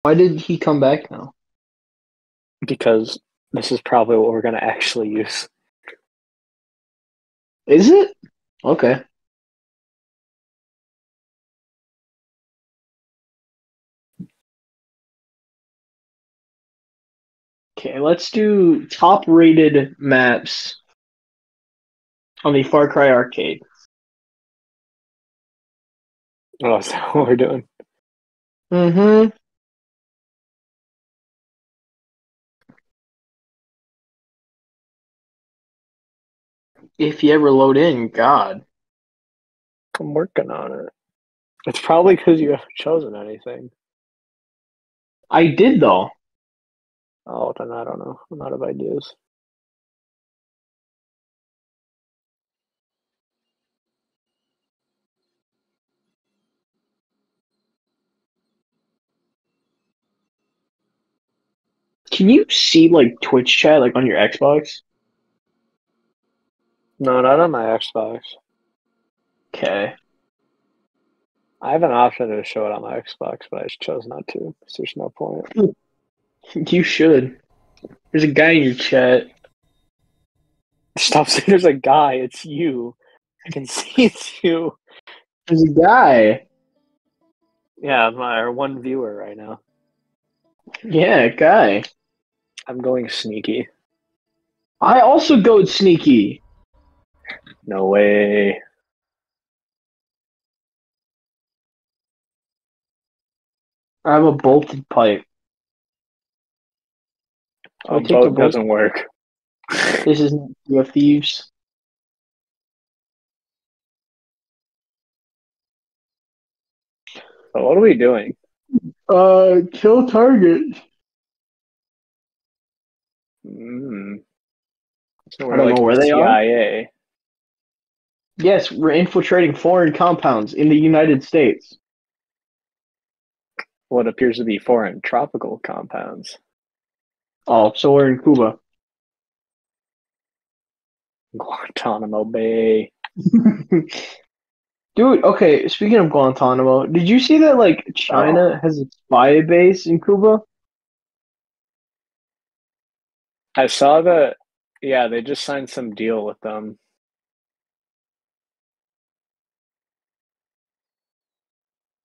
Why did he come back now? because this is probably what we're going to actually use. Is it? Okay. Okay, let's do top rated maps on the Far Cry arcade. Oh, is that what we're doing? Mm-hmm. If you ever load in, God. I'm working on it. It's probably because you haven't chosen anything. I did though. Oh, then I don't know. I'm out of ideas. Can you see like Twitch chat like on your Xbox? No, not on my Xbox. Okay. I have an option to show it on my Xbox, but I just chose not to. So there's no point. You should. There's a guy in your chat. Stop saying there's a guy. It's you. I can see it's you. There's a guy. Yeah, my one viewer right now. Yeah, guy. I'm going sneaky. I also go sneaky. No way. I have a bolted pipe. Can A I take the boat bolt? doesn't work. This isn't Sea of Thieves. So what are we doing? Kill target. So I we're don't like know the where they are. CIA. Yes, we're infiltrating foreign compounds in the United States. What appears to be foreign tropical compounds. Oh, so we're in Cuba. Guantanamo Bay. Dude, okay, speaking of Guantanamo, did you see that like Oh, China has a spy base in Cuba? I saw that. Yeah, they just signed some deal with them.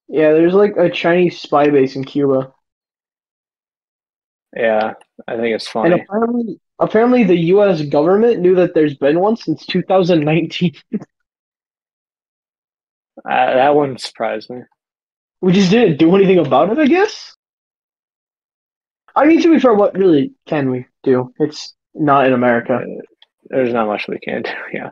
Yeah, there's like a Chinese spy base in Cuba. Yeah, I think it's And funny. apparently the US government knew that there's been one since 2019. That wouldn't surprise me. We just didn't do anything about it, I guess. I mean, to be fair, what really can we do? It's not in America. There's not much we can do. Yeah,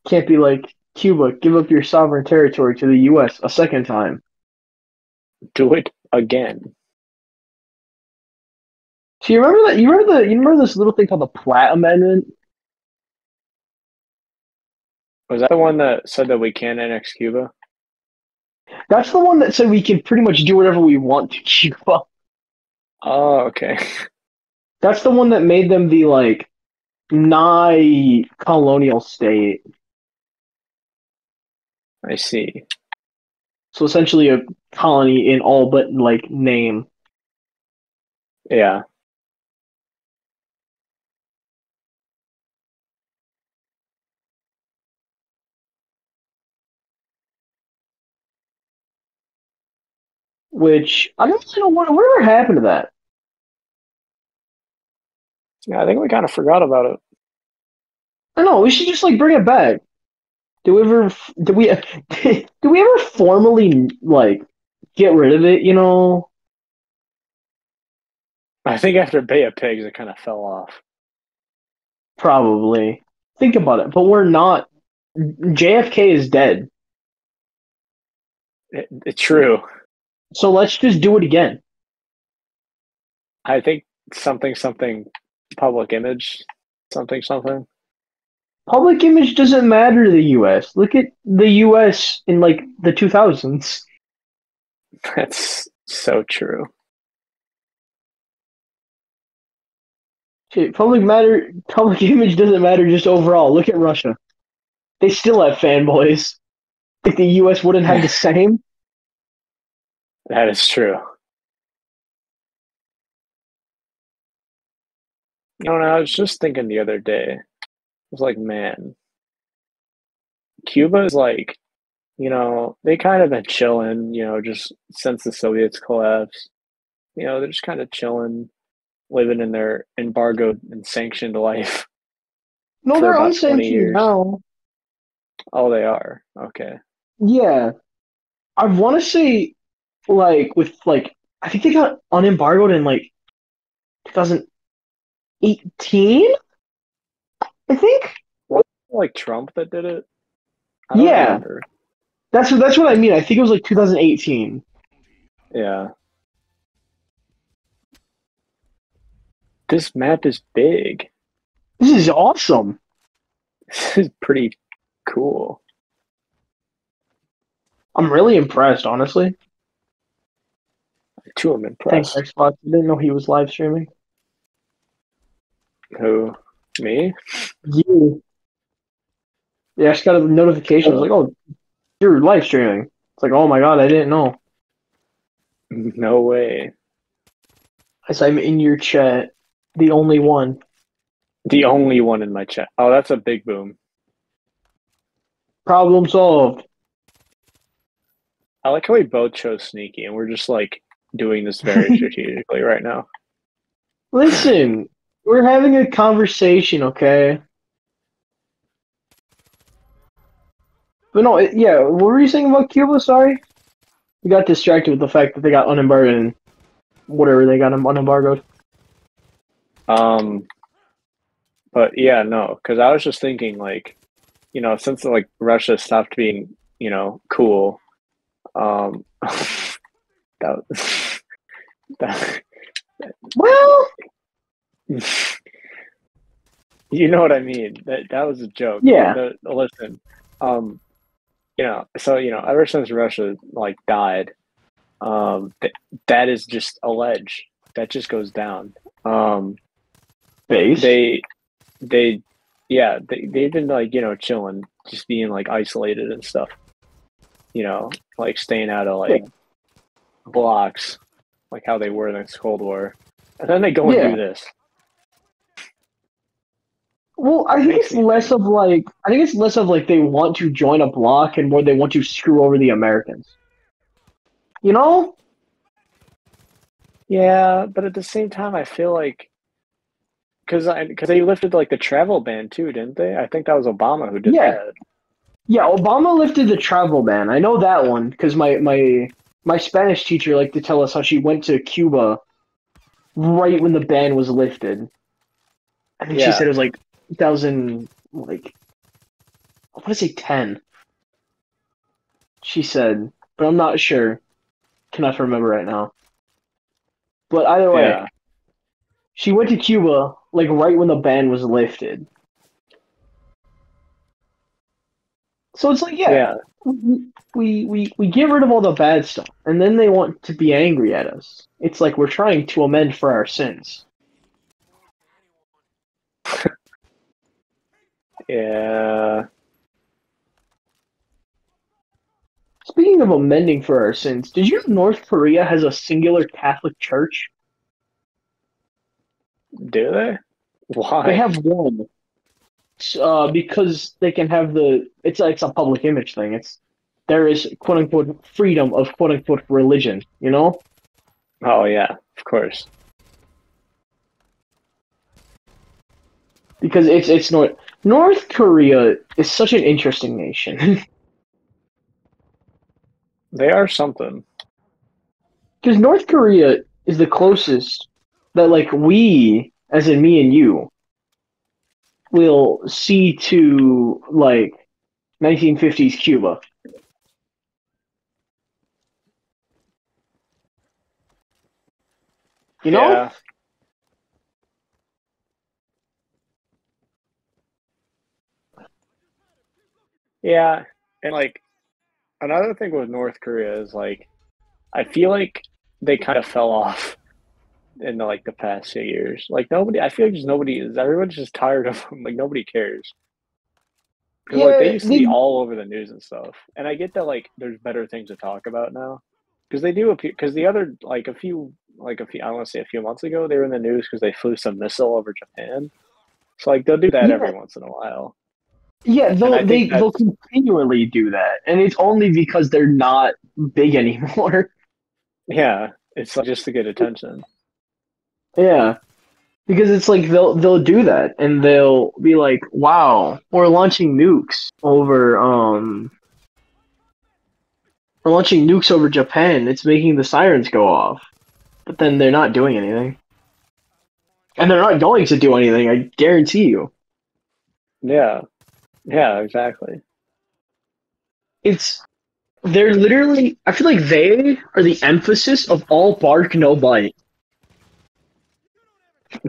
Can't be like Cuba, give up your sovereign territory to the US a second time. do it again. So you remember that? You remember this little thing called the Platt Amendment? Was that the one that said that we can't annex Cuba? That's the one that said we can pretty much do whatever we want to Cuba. Oh, okay. That's the one that made them the like nigh colonial state. I see. So essentially a colony in all but like name. Yeah. Which I don't really know whatever happened to that. Yeah, I think we kind of forgot about it. I don't know. We should just like bring it back. Do we ever? Do we? Do we ever formally like get rid of it? You know, I think after Bay of Pigs, it kind of fell off. probably. Think about it. But we're not. JFK is dead. It's true. So let's just do it again. I think something public image, something. Public image doesn't matter to the US. Look at the US in like the 2000s. That's so true. Shit, public image doesn't matter just overall. Look at Russia. They still have fanboys. Think the US wouldn't have the same? That is true. I was just thinking the other day. I was like, man, Cuba is like, they kind of been chilling, just since the Soviets collapsed. They're just kind of chilling, living in their embargoed and sanctioned life No, for they're about 20 unsanctioned years. now. Oh, they are. Okay. Yeah, I want to say like with like I think they got unembargoed in like 2018. I think. Was it like Trump that did it? I don't Yeah, remember. that's what I mean. I think it was like 2018. Yeah. This map is big. This is awesome. This is pretty cool. I'm really impressed, honestly. Too, I'm Thanks, impressed. Xbox. I didn't know he was live streaming. Who? Me? You. Yeah, I just got a notification. It was like, oh, you're live streaming. It's like, oh my god, I didn't know. No way. As I'm in your chat, the only one. The only one in my chat. Oh, that's a big boom. Problem solved. I like how we both chose sneaky, and we're just like doing this very strategically right now. Listen, we're having a conversation, okay? But no, yeah, what were you saying about Cuba? Sorry? You got distracted with the fact that they got unembargoed and whatever they got them unembargoed. Um, but yeah, no, because I was just thinking like, since like Russia stopped being, cool, um, that, that Well, you know what I mean. That was a joke. But yeah, listen, um, so ever since Russia like died, that is just a ledge that just goes down. Um, base. they they yeah they've been like chilling, just being like isolated and stuff. Like staying out of Yeah, like blocks, like how they were in the Cold War, and then they go and do yeah. this. Well, I It think makes it's me less think. of like I think it's less of like they want to join a block and more they want to screw over the Americans. You know? Yeah, but at the same time, I feel like because they lifted like the travel ban too, didn't they? I think that was Obama who did Yeah. that. Yeah, Obama lifted the travel ban. I know that one because my Spanish teacher liked to tell us how she went to Cuba right when the ban was lifted. I think she said Yeah, it was like 2000, like I want to say 10. She said, but I'm not sure. Cannot remember right now. But either way, yeah, she went to Cuba like right when the ban was lifted. So it's like, yeah, yeah, we get rid of all the bad stuff, and then they want to be angry at us. It's like we're trying to amend for our sins. yeah. Speaking of amending for our sins, did you know North Korea has a singular Catholic church? Do they? They Why? have one, because they can have it's a public image thing. It's there is quote unquote freedom of quote unquote religion, you know? Oh yeah, of course. Because it's North Korea is such an interesting nation. They are something. Because North Korea is the closest that like we, as in me and you, will see to like 1950s Cuba. You know? Yeah, yeah. And like another thing with North Korea is like I feel like they kind of fell off in the past few years. Like nobody, I feel like just nobody is. Everyone's just tired of them. Like nobody cares because like they Yeah, used to be they all over the news and stuff. And I get that like there's better things to talk about now. because they do appear. Because the other I don't want to say a few months ago, they were in the news because they flew some missile over Japan. So like they'll do that Yeah, every once in a while, yeah, and I think they'll that's continually do that, and it's only because they're not big anymore. yeah, it's like just to get attention. Yeah, because it's like they'll do that, and they'll be like, "Wow, we're launching nukes over Japan. It's making the sirens go off." But then they're not doing anything, and they're not going to do anything. I guarantee you. Yeah, yeah, exactly. It's they're literally. I feel like they are the emphasis of all bark no bite.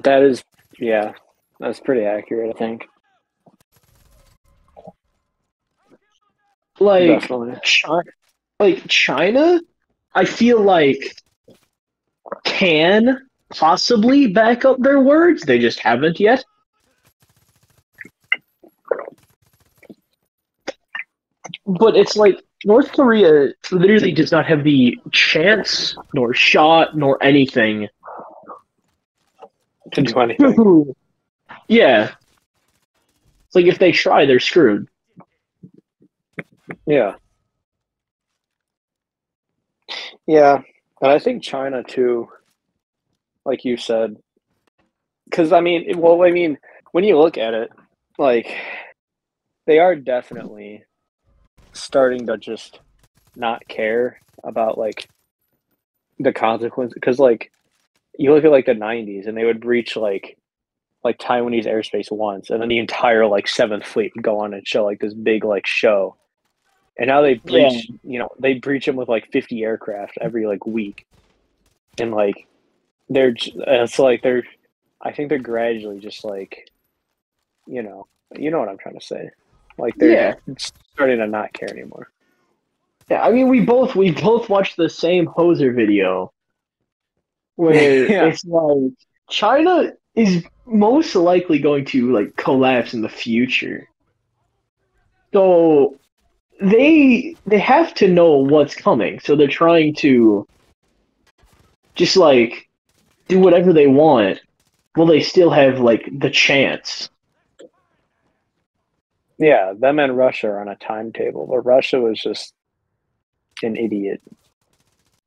That is, yeah, that's pretty accurate. I think Like definitely. China, China, I feel like can possibly back up their words. They just haven't yet. But it's like North Korea literally does not have the chance, nor shot, nor anything. To do anything. Yeah, it's like if they try, they're screwed. Yeah, yeah, and I think China too, like you said, because I mean, when you look at it, like they are definitely starting to just not care about like the consequences. Because like you look at like the '90s, and they would breach like Taiwanese airspace once, and then the entire like Seventh Fleet would go on and show like this big like show. And now Yeah, they breach them with like 50 aircraft every like week, and like it's like I think they're gradually just like you know, you know what I'm trying to say. Like they're yeah, starting to not care anymore. yeah. I mean, we both watched the same hoser video where Yeah, it's like China is most likely going to like collapse in the future. So they have to know what's coming. So they're trying to just like do whatever they want. Well, they still have like the chance. yeah. Them and Russia are on a timetable, but Russia was just an idiot.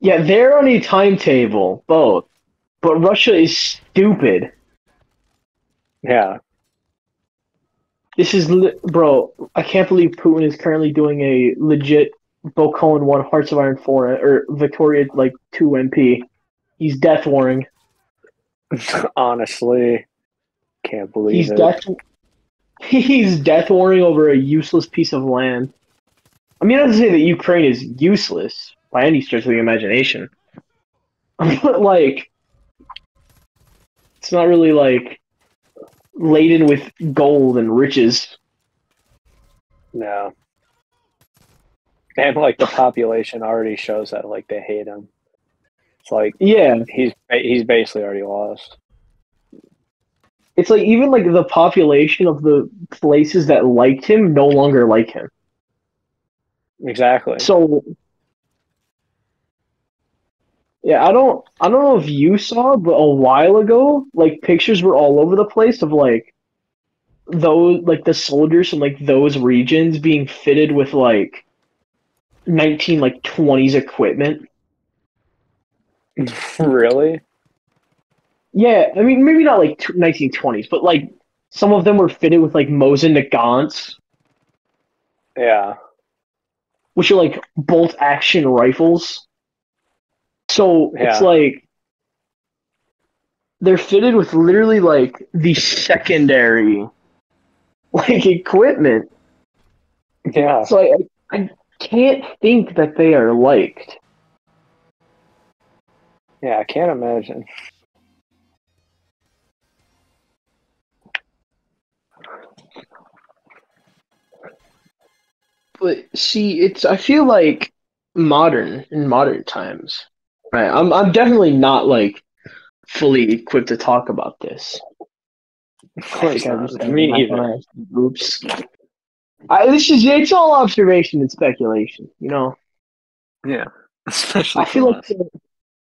Yeah, they're on a timetable, both. But Russia is stupid. Yeah, This is bro. I can't believe Putin is currently doing a legit Bokoan 1 Hearts of Iron 4 or Victoria like 2 MP. He's death warring. honestly, can't believe He's it. death he's death warring over a useless piece of land. I mean, not to say that Ukraine is useless by any stretch of the imagination, but like it's not really like laden with gold and riches. No, and like the population already shows that like they hate him. It's like Yeah, he's basically already lost. it's like even like the population of the places that liked him no longer like him. Exactly. So yeah, I don't know if you saw, but a while ago, like pictures were all over the place of like those like the soldiers from like those regions being fitted with like 1920s equipment. Really? Yeah, I mean maybe not like 1920s, but like some of them were fitted with like Mosin Nagants, Yeah. which are like bolt action rifles. So it's Yeah. like they're fitted with literally like the secondary like equipment. Yeah. So I can't think that they are liked. Yeah. I can't imagine. But see, it's I feel like in modern times, right? I'm definitely not like fully equipped to talk about this. Of Like course I not. just said, Me I'm not either. gonna oops. This is it's all observation and speculation, you know. Yeah. especially I from feel like, us.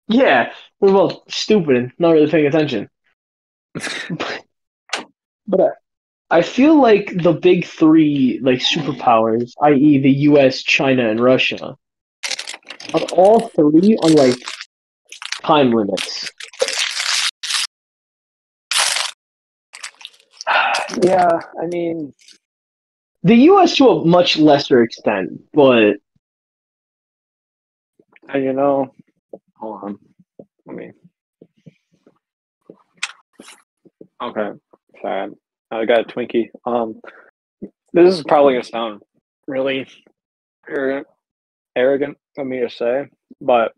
yeah, we're both stupid and not really paying attention. But I feel like the big three, like superpowers, i.e., the U.S., China, and Russia, are all three on like time limits. Yeah, I mean, The U.S. to a much lesser extent, but and you know, hold on. Let me. Okay, sorry, I got a Twinkie. This is probably gonna sound really arrogant, arrogant of me to say, but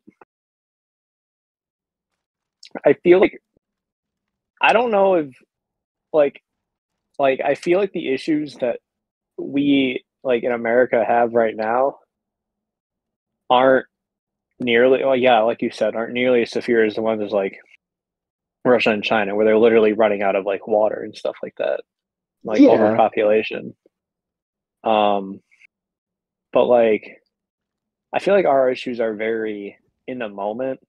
I feel like I don't know if like I feel like the issues that we like in America have right now aren't nearly well, yeah, like you said, aren't nearly as severe as the ones as like Russia and China, where they're literally running out of like water and stuff like that, like yeah, overpopulation. Um, but like I feel like our issues are very in the moment.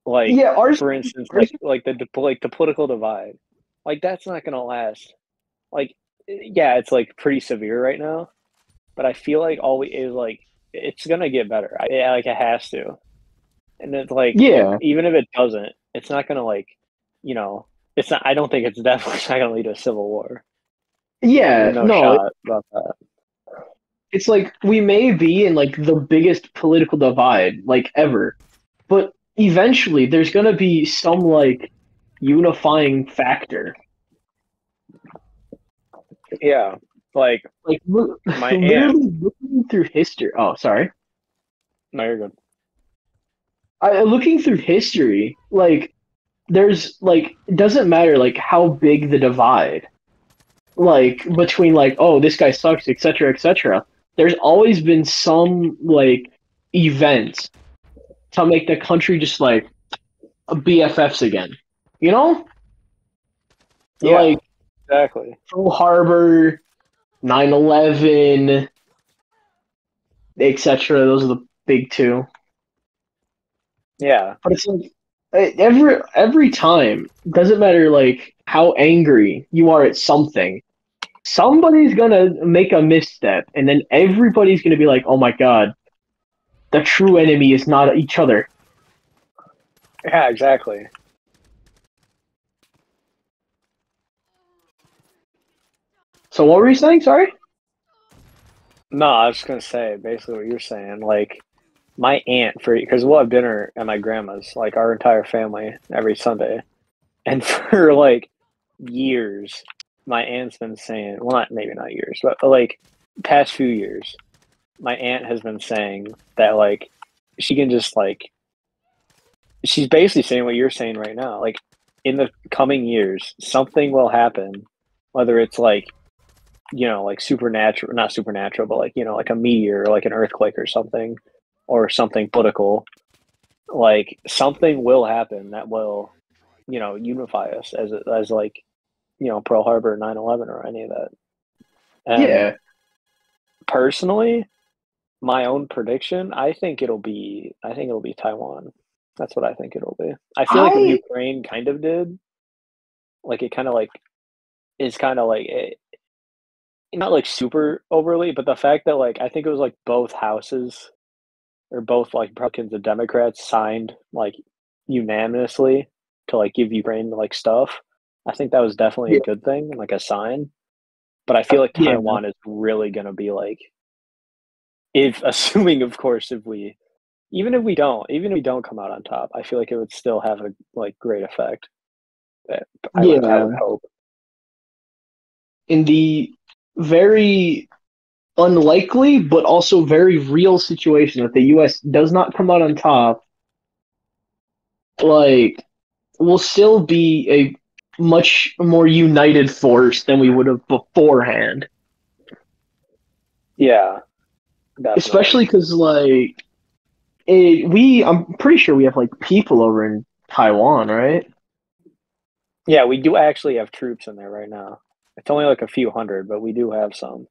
Like yeah, for instance, ours, like the political divide, like that's not gonna last. Like yeah, it's like pretty severe right now, but I feel like all we is like it's gonna get better. Yeah, like it has to. And it's like yeah, even if it doesn't, it's not gonna like, you know, it's not. I don't think it's definitely not gonna lead to a civil war. Like, yeah. there's no No, shot about that. it's like we may be in like the biggest political divide like ever, but eventually there's gonna be some like unifying factor. Yeah, like Like look, my aunt. literally looking through history. Oh, sorry. No, you're good. Looking through history, like there's like it doesn't matter like how big the divide, like between like oh this guy sucks, etc., etc. There's always been some like event to make the country just like BFFs again. You know, Yeah, like exactly. Pearl Harbor, 9/11, etc. Those are the big two. Yeah, But it's like every time doesn't matter like how angry you are at something. Somebody's gonna make a misstep, and then everybody's gonna be like, "Oh my god, the true enemy is not each other." yeah, exactly. So what were you saying? Sorry. No, I was just gonna say basically what you're saying. Like my aunt, for because we'll have dinner at my grandma's, like our entire family every Sunday, and for like years, my aunt's been saying, well, not maybe not years, but like past few years, my aunt has been saying that like she can just like she's basically saying what you're saying right now. Like in the coming years, something will happen, whether it's like like supernatural, not supernatural, but like like a meteor, or like an earthquake or something political. Like something will happen that will unify us as like Pearl Harbor, 9/11, or any of that. And Yeah, personally, my own prediction, I think it'll be Taiwan. That's what I think it'll be. I feel like if I Ukraine kind of did, like it kind of like is kind of like not like super overly, but the fact that like I think it was like both houses or both like Republicans and Democrats signed like unanimously to like give Ukraine like stuff. I think that was definitely a yeah, good thing, like a sign. But I feel like yeah, Taiwan is really gonna be like if assuming of course if we even if we don't come out on top, I feel like it would still have a like great effect. I would yeah. hope. In the very unlikely but also very real situation that the U.S. does not come out on top, like we'll still be a much more united force than we would have beforehand. Yeah, definitely. Especially because like I'm pretty sure we have like people over in Taiwan, right? Yeah, we do actually have troops in there right now. It's only like a few hundred, but we do have some.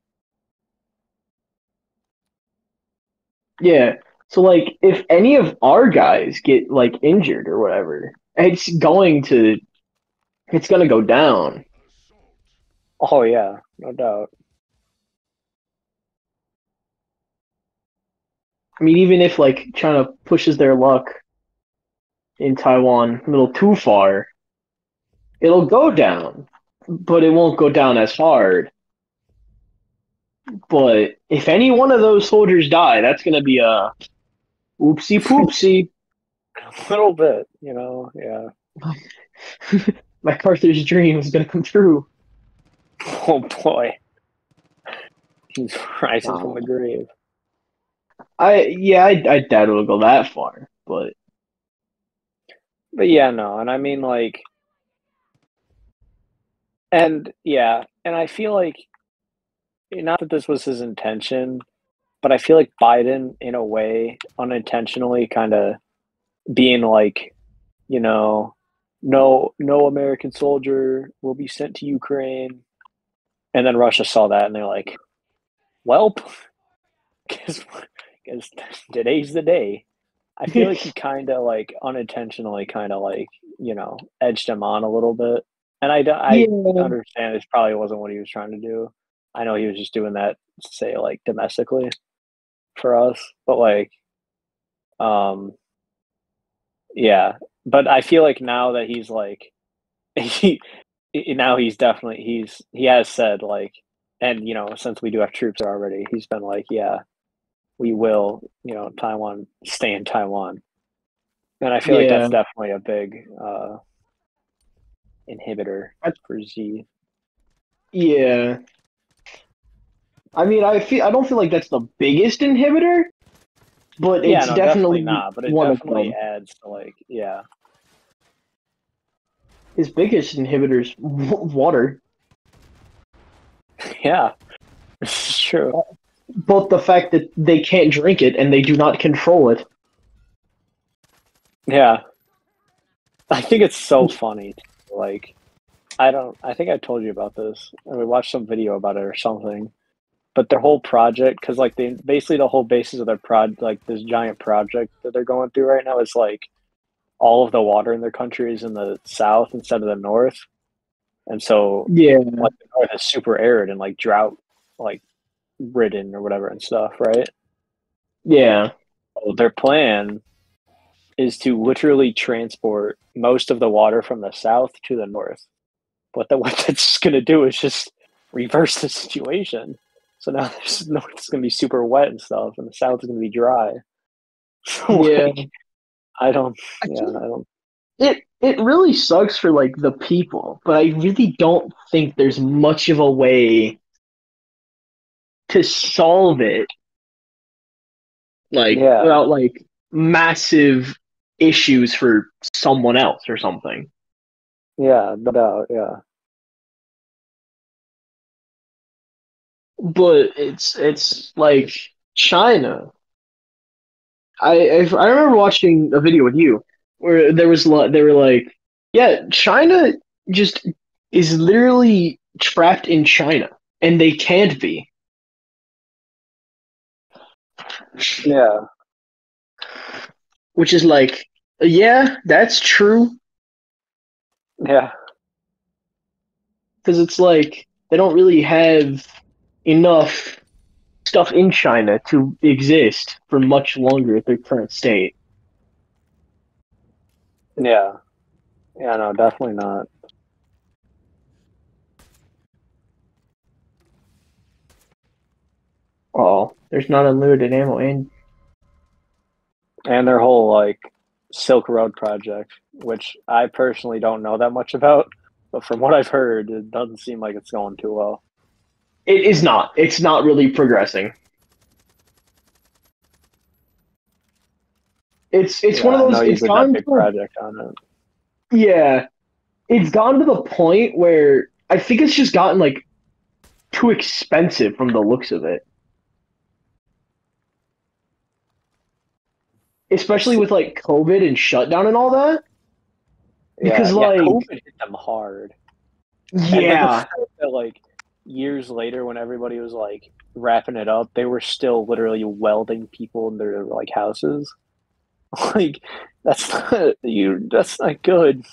Yeah. So like if any of our guys get like injured or whatever, it's gonna go down. Oh yeah, no doubt. I mean, even if like China pushes their luck in Taiwan a little too far, it'll go down, but it won't go down as hard. But if any one of those soldiers die, that's gonna be a oopsie poopsie. A little bit, you know. Yeah. MacArthur's dream is gonna come true. Oh boy, he's rising from the Um, grave. I doubt it'll go that far, but But yeah, no, and I mean like, and yeah, and I feel like not that this was his intention, but I feel like Biden, in a way, unintentionally, kind of being like, you know, no American soldier will be sent to Ukraine, and then Russia saw that and they're like, well, guess, guess today's the day. I feel like he kind of like unintentionally kind of like, edged him on a little bit. And I yeah, understand this probably wasn't what he was trying to do. I know he was just doing that, say, like domestically for us, but like, um, yeah. But I feel like now that he's like, he now he's definitely he has said like, and since we do have troops there already, he's been like, yeah, we will, Taiwan stay in Taiwan. And I feel like that's yeah, definitely a big inhibitor I, for Z. yeah. I mean, I don't feel like that's the biggest inhibitor, but Yeah, it's no, definitely definitely not. But it one of definitely them. adds to like, yeah, His biggest inhibitors water, yeah, it's true. both the fact that they can't drink it and they do not control it. Yeah, I think it's so funny. Like, I don't. I think I told you about this. And we watched some video about it or something. But their whole project, because like they basically the whole basis of their like this giant project that they're going through right now is like all of the water in their country is in the south instead of the north, and so Yeah, like the north is super arid and like drought like ridden or whatever and stuff, right? yeah, So their plan is to literally transport most of the water from the south to the north. But what that's going to do is just reverse the situation. So now there's north is going to be super wet and stuff, and the south is going to be dry. So yeah. like, I don't, I yeah, think I don't, it really sucks for like the people, but I really don't think there's much of a way to solve it like yeah, without like massive issues for someone else or something. yeah, no doubt, yeah, But it's like China. I remember watching a video with you where they were like, yeah, China just is literally trapped in China, and they can't be, yeah, which is like, yeah, that's true yeah, because it's like they don't really have enough stuff in China to exist for much longer at their current state. yeah, yeah, no, definitely not. Oh, there's not unlimited ammo, and And their whole like Silk Road project, which I personally don't know that much about, but from what I've heard, it doesn't seem like it's going too well. it is not. It's not really progressing. It's Yeah, one of I know those. you It's did that gone big to project on it. yeah. It's gone to the point where I think it's just gotten like too expensive from the looks of it, I especially see. with like COVID and shutdown and all that. Yeah, Because yeah, like COVID hit them hard. And then the yeah, fact that like years later when everybody was like wrapping it up, they were still literally welding people in their like houses. Like that's not good.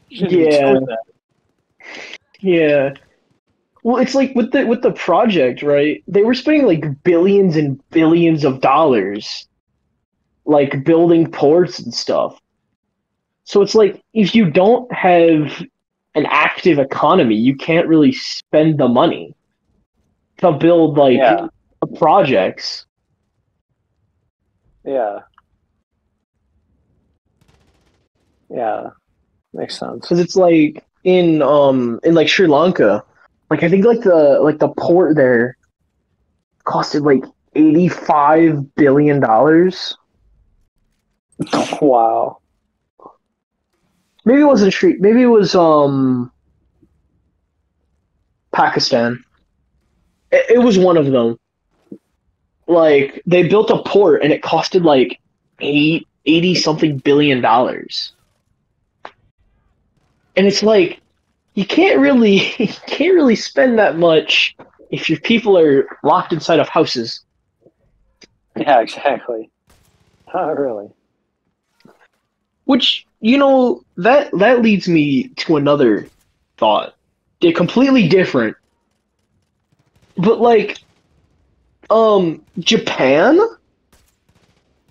You shouldn't be Yeah, doing that. yeah. Well, it's like with the project, right? They were spending like billions and billions of dollars, like building ports and stuff. So it's like if you don't have an active economy, you can't really spend the money to build like Yeah, projects. yeah, yeah. Makes sense. Because it's like in like Sri Lanka, like I think like the port there costed like $85 billion. Wow. Maybe it wasn't Sri. Maybe it was Pakistan. It was one of them. Like they built a port and it costed like 80 something $billion. And it's like you can't really you can't really spend that much if your people are locked inside of houses. Yeah, exactly. Not really. Which, that leads me to another thought. They're completely different. But like Japan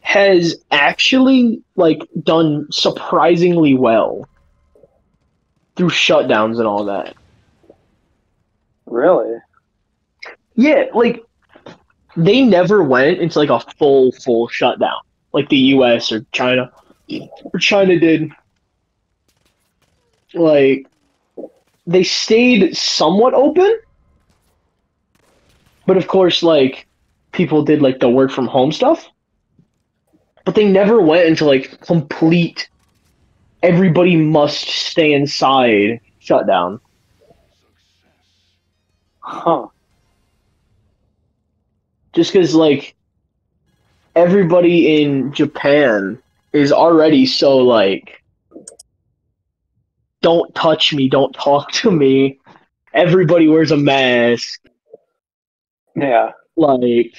has actually like done surprisingly well through shutdowns and all that. Really? Yeah, like they never went into like a full shutdown like the US or China. Or China did. Like they stayed somewhat open, but of course like people did like the work from home stuff, but they never went into like complete everybody must stay inside shutdown. Huh. Just cuz like everybody in Japan is already so like don't touch me, don't talk to me. Everybody wears a mask. Yeah. Like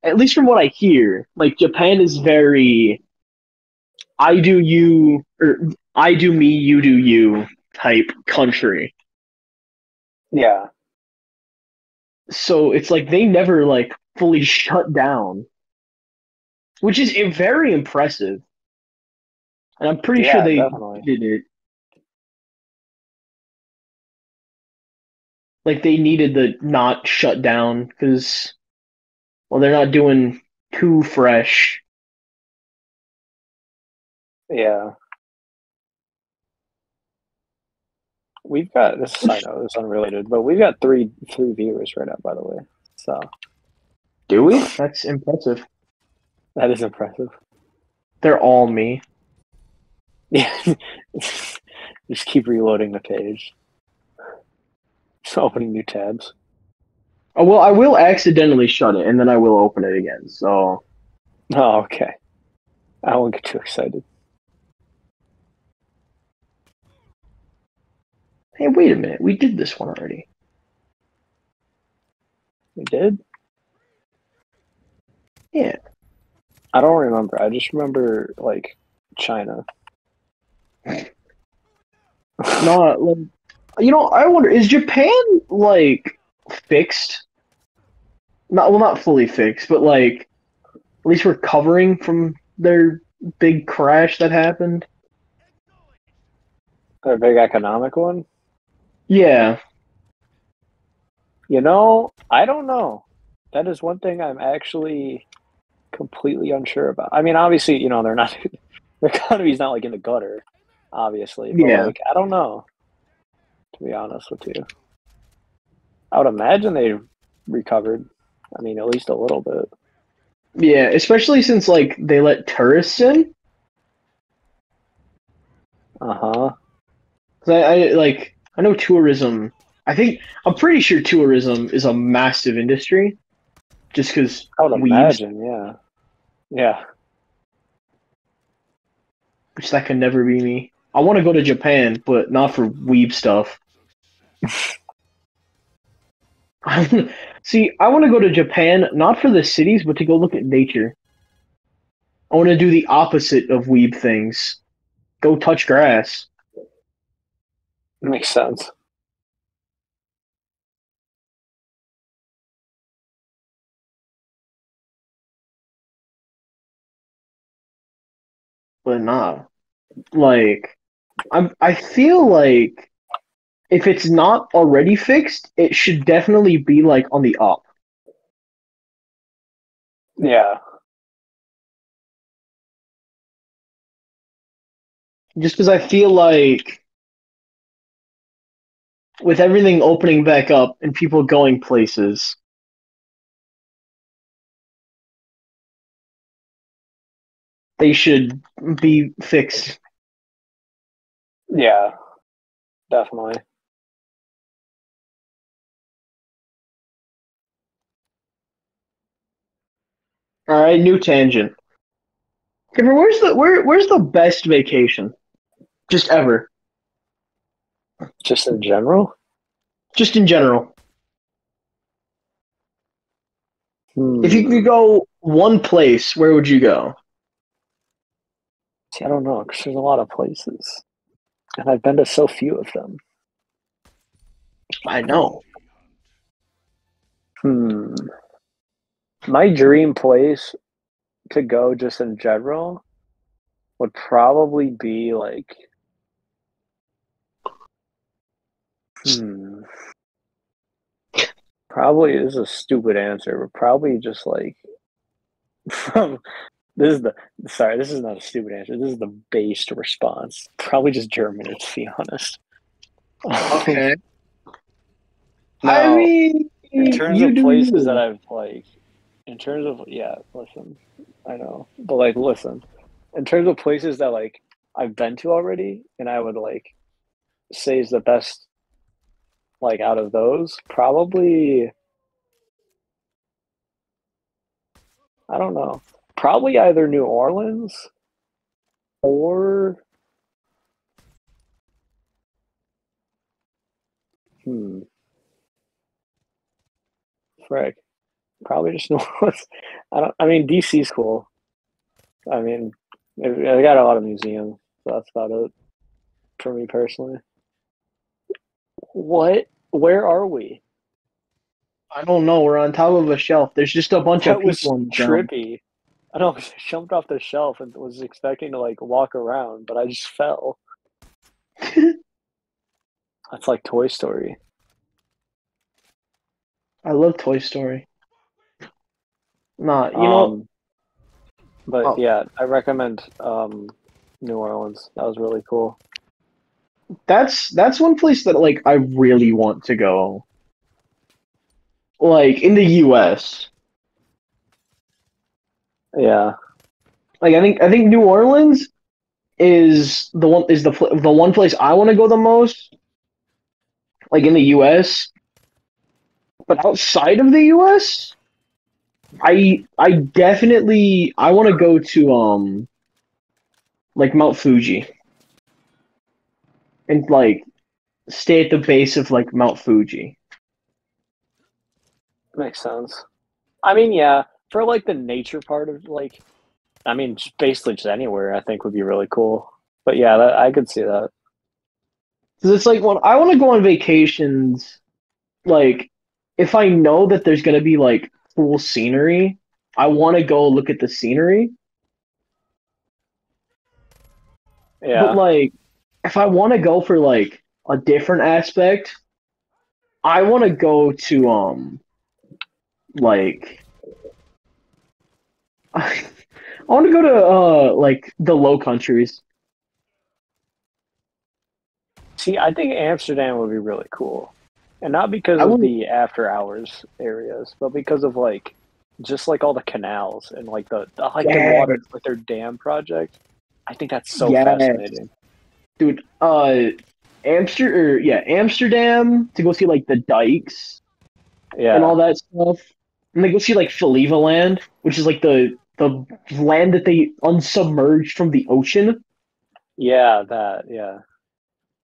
at least from what I hear, like Japan is very I do you or I do me, you do you type country. Yeah. So it's like they never like fully shut down, which is very impressive. And I'm pretty sure Yeah, they definitely. did it. Like they needed the not shut down because well they're not doing too fresh. Yeah. We've got this side note is unrelated, but we've got three viewers right now, by the way. So Do we? That's impressive. that is impressive. They're all me. Yeah. Just keep reloading the page. Just opening new tabs. Oh well, I will accidentally shut it and then I will open it again. So Oh, okay. I won't get too excited. hey, wait a minute, we did this one already. We did? Yeah. I don't remember. I just remember like China. Not like I wonder is Japan like fixed? Not well, not fully fixed, but like at least recovering from their big crash that happened. A big economic one. Yeah, I don't know. That is one thing I'm actually completely unsure about. I mean, obviously, they're not their economy's not like in the gutter, obviously, but yeah, like I don't know, to be honest with you. I would imagine they recovered. I mean, at least a little bit. yeah. Especially since like they let tourists in. Uh-huh. 'Cause I know tourism. I'm pretty sure tourism is a massive industry. Just because I would weebs, imagine, yeah. Yeah. which that can never be me. I want to go to Japan, but not for weeb stuff. See, I want to go to Japan not for the cities, but to go look at nature. I want to do the opposite of weeb things. Go touch grass. Makes sense. But nah, like I feel like if it's not already fixed, it should definitely be like on the up. Yeah. Just because I feel like with everything opening back up and people going places, they should be fixed. Yeah. Definitely. All right, new tangent. Kipper, where's the best vacation? Just ever. Just in general. Just in general. If you could Hmm. go one place, where would you go? See, I don't know because there's a lot of places, and I've been to so few of them. I know. Hmm. My dream place to go, just in general, would probably be like. Hmm. Probably is a stupid answer, but probably just like from this is the sorry, this is not a stupid answer. This is the based response. Probably just Germany, to be honest. Okay. I Now, mean, in terms you of do places that you. I've like, in terms of yeah, listen, I know, but like, listen, in terms of places that like I've been to already, and I would like say is the best like out of those, probably I don't know, probably either New Orleans or hmm, frick, probably just New Orleans. I don't. I mean, DC's cool. I mean, they got a lot of museums, so that's about it for me personally. What? Where are we? I don't know. We're on top of a shelf. There's just a bunch of That was people on the ground. trippy. I know I jumped off the shelf and was expecting to like walk around, but I just fell. That's like Toy Story. I love Toy Story. Nah, you know, Um, but oh, yeah, I recommend New Orleans. That was really cool. that's one place that like I really want to go. Like in the U.S. Yeah, Like I think New Orleans is the one place I want to go the most. Like in the U.S. But outside of the U.S., I definitely I want to go to like Mount Fuji and like stay at the base of like Mount Fuji. makes sense. I mean, yeah, for like the nature part of like, I mean, just basically just anywhere I think would be really cool. But yeah, I could see that. Because it's like when I want to go on vacations, like if I know that there's gonna be like cool scenery, I want to go look at the scenery. But Yeah. like if I want to go for like a different aspect, I want to go to like I want to go to like the Low Countries. See, I think Amsterdam would be really cool. And not because I of would, the after hours areas, but because of like just like all the canals and like the like the yeah, water like their dam project. I think that's so yeah, fascinating. dude. Amsterdam to go see like the dikes and Yeah. all that stuff, and then go see like Faliva Land, which is like the land that they unsubmerged from the ocean. Yeah, that, yeah.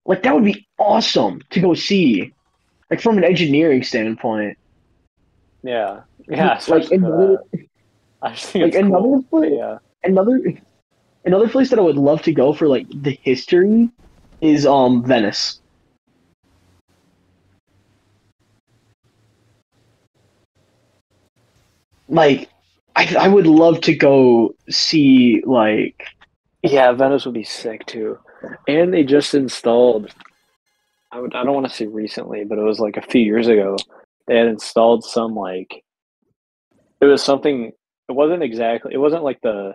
Like that would be awesome to go see, like from an engineering standpoint. Yeah, yeah, Like especially for another, that. I just think like it's another cool. But place, yeah, another another place that I would love to go for like the history is Venice. Like I would love to go see like yeah, Venice would be sick too. And they just installed. I don't want to say recently, but it was like a few years ago. They had installed some like it was something. It wasn't exactly. It wasn't like the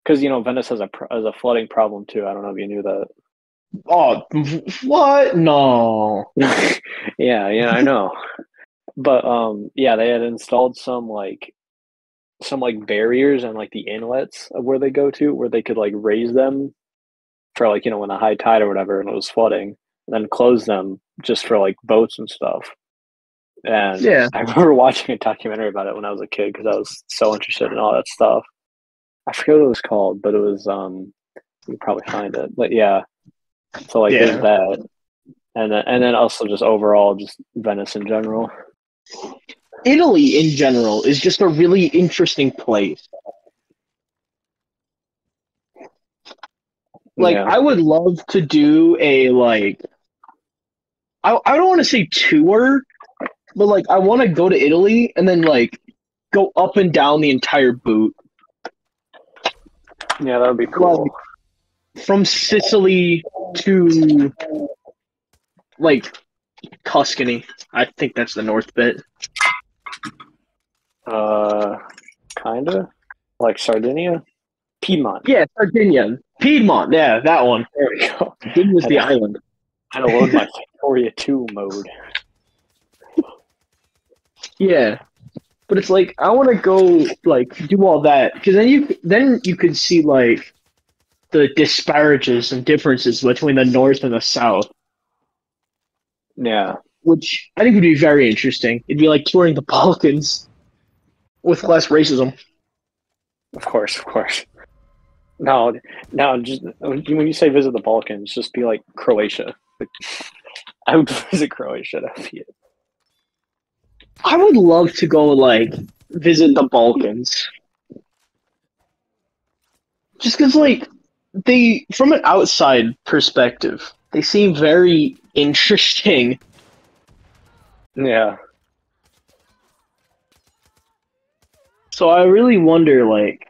because Venice has a flooding problem too. I don't know if you knew oh what? No. that. Yeah, yeah, I know. But yeah, they had installed some like barriers and like the inlets of where they go to, where they could like raise them for like when the high tide or whatever and it was flooding, and then close them just for like boats and stuff. And Yeah. I remember watching a documentary about it when I was a kid because I was so interested in all that stuff. I forget what it was called, but it was you can probably find it. But yeah, so like there's Yeah. that, and then also just overall just Venice in general. Italy in general is just a really interesting place. Like Yeah, I would love to do a like I don't want to say tour, but like I want to go to Italy and then like go up and down the entire boot. yeah, that would be Like cool. from Sicily to like Tuscany. I think that's the north bit. Uh, Kinda like Sardinia, Piedmont. Yeah, Sardinia. Piedmont, yeah, that one. There we go. Sardinia's Had the to, island. had to load my Victoria 2 mode. Yeah. But it's like I want to go like do all that because then you could see like the disparages and differences between the North and the South, Yeah, which I think would be very interesting. It'd be like touring the Balkans with less racism. of course, of course. No, no, just when you say visit the Balkans, just be like Croatia. Like, I would visit Croatia. That'd be it. I would love to go like visit the Balkans, just because like they, from an outside perspective, they seem very interesting. Yeah, So I really wonder like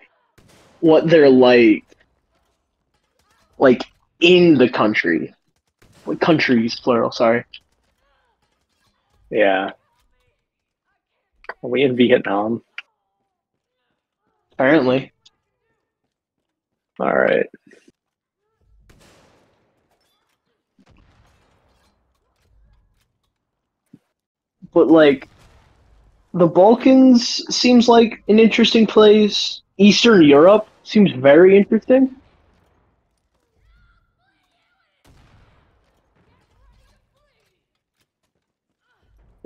what they're like in the country, like countries plural. Sorry. yeah. Are we in Vietnam? Apparently. All right. But like the Balkans seems like an interesting place. Eastern Europe seems very interesting.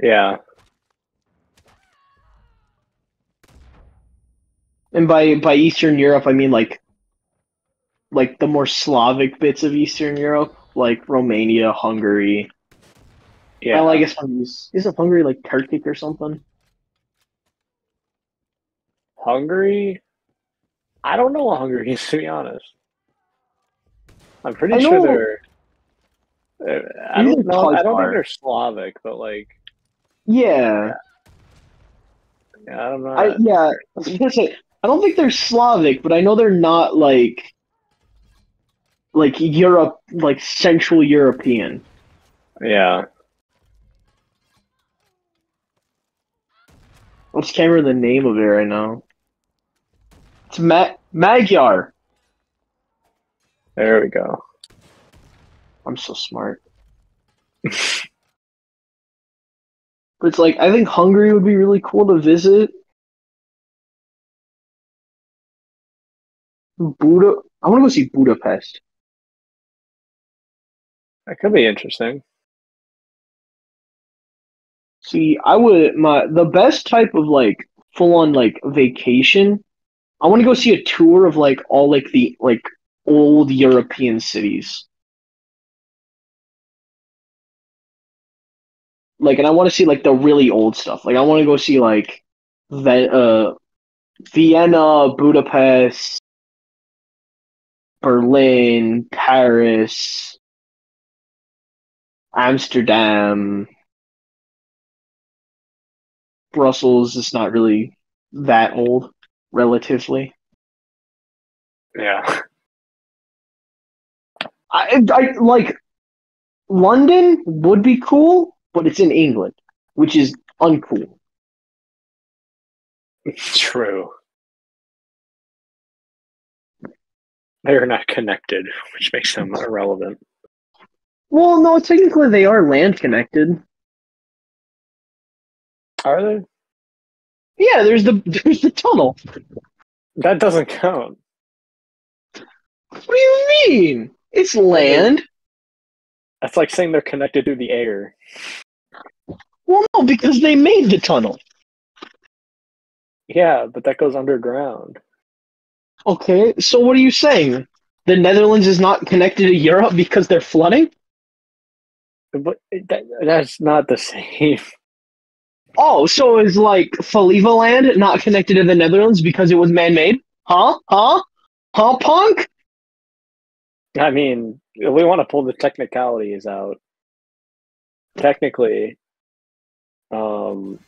Yeah, And by Eastern Europe, I mean like the more Slavic bits of Eastern Europe, like Romania, Hungary. Well, I yeah. guess Hungary's, isn't Hungary like Turkic or something? Hungary. I don't know what Hungary is to be honest. I'm pretty I sure know they're. I these don't are know. I don't think Tatar. they're Slavic, but like, Yeah, yeah, yeah. I'm I not. yeah. I was gonna say, I don't think they're Slavic, but I know they're not like Europe, like Central European. Yeah, I just can't remember the name of it right now. It's Magyar. there we go. I'm so smart. But it's like I think Hungary would be really cool to visit. I want to go see Budapest. That could be interesting. See, I would my the best type of like full on like vacation. I want to go see a tour of like all like the like old European cities. Like, and I want to see like the really old stuff. Like, I want to go see like Vienna, Budapest, Berlin, Paris, Amsterdam, Brussels is not really that old, relatively. Yeah. I like London would be cool, but it's in England, which is uncool. True. They're not connected, which makes them irrelevant. Well, no, technically they are land connected. Are they? Yeah, there's the tunnel. That doesn't count. What do you mean? It's That is, land. that's like saying they're connected through the air. Well, no, because they made the tunnel. Yeah, but that goes underground. Okay, so what are you saying? The Netherlands is not connected to Europe because they're flooding? But that's not the same. Oh, so is like Flevoland not connected to the Netherlands because it was man-made? Huh? Huh? Huh, punk? I mean, if we want to pull the technicalities out, technically, um,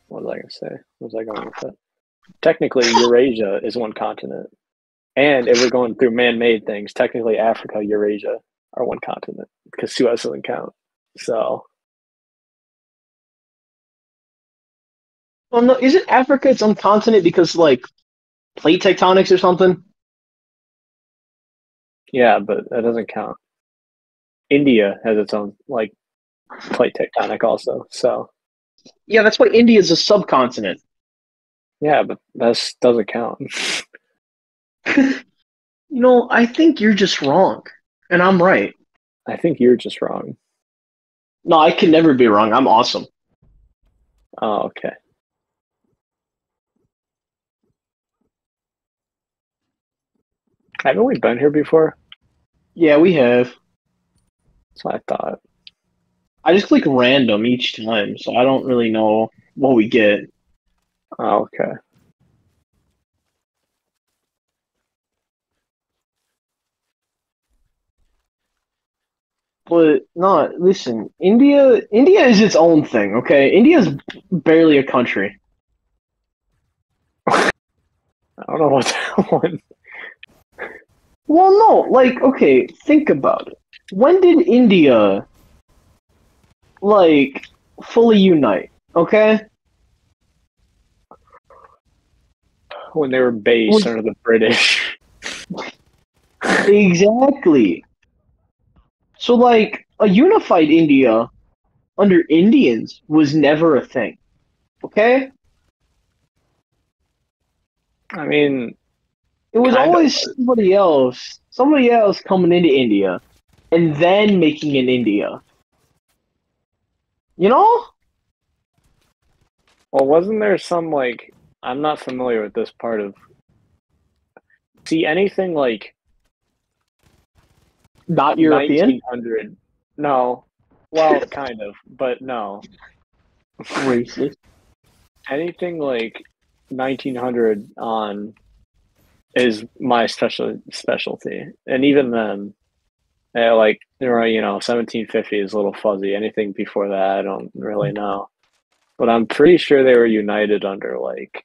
what was I going to say? What was I going with that? Technically, Eurasia is one continent. And if we're going through man-made things, technically Africa, Eurasia are one continent because Suez doesn't count. So, Well, no, isn't Africa its own continent because like plate tectonics or something? yeah, but that doesn't count. India has its own like plate tectonic also. So, Yeah, that's why India is a subcontinent. yeah, but that doesn't count. I think you're just wrong, and I'm right. I think you're just wrong. No, I can never be wrong. I'm awesome. Oh, okay. Haven't we been here before? Yeah, we have. That's what I thought. I just click random each time, so I don't really know what we get. Oh, okay. But no, listen, India is its own thing, okay? India's barely a country. I don't know what that one. Well, no, like, okay, think about it. When did India, like, fully unite, okay? When they were based under the British. Exactly. So, like, a unified India under Indians was never a thing, okay? I mean, It was kind of. always somebody else coming into India and then making an India. You know? Well, wasn't there some like I'm not familiar with this part of. See anything like Not European? 1900? No. Well, kind of, but no. Racist. Anything like 1900 on is my specialty, and even then, like 1750 is a little fuzzy. Anything before that, I don't really know. But I'm pretty sure they were united under like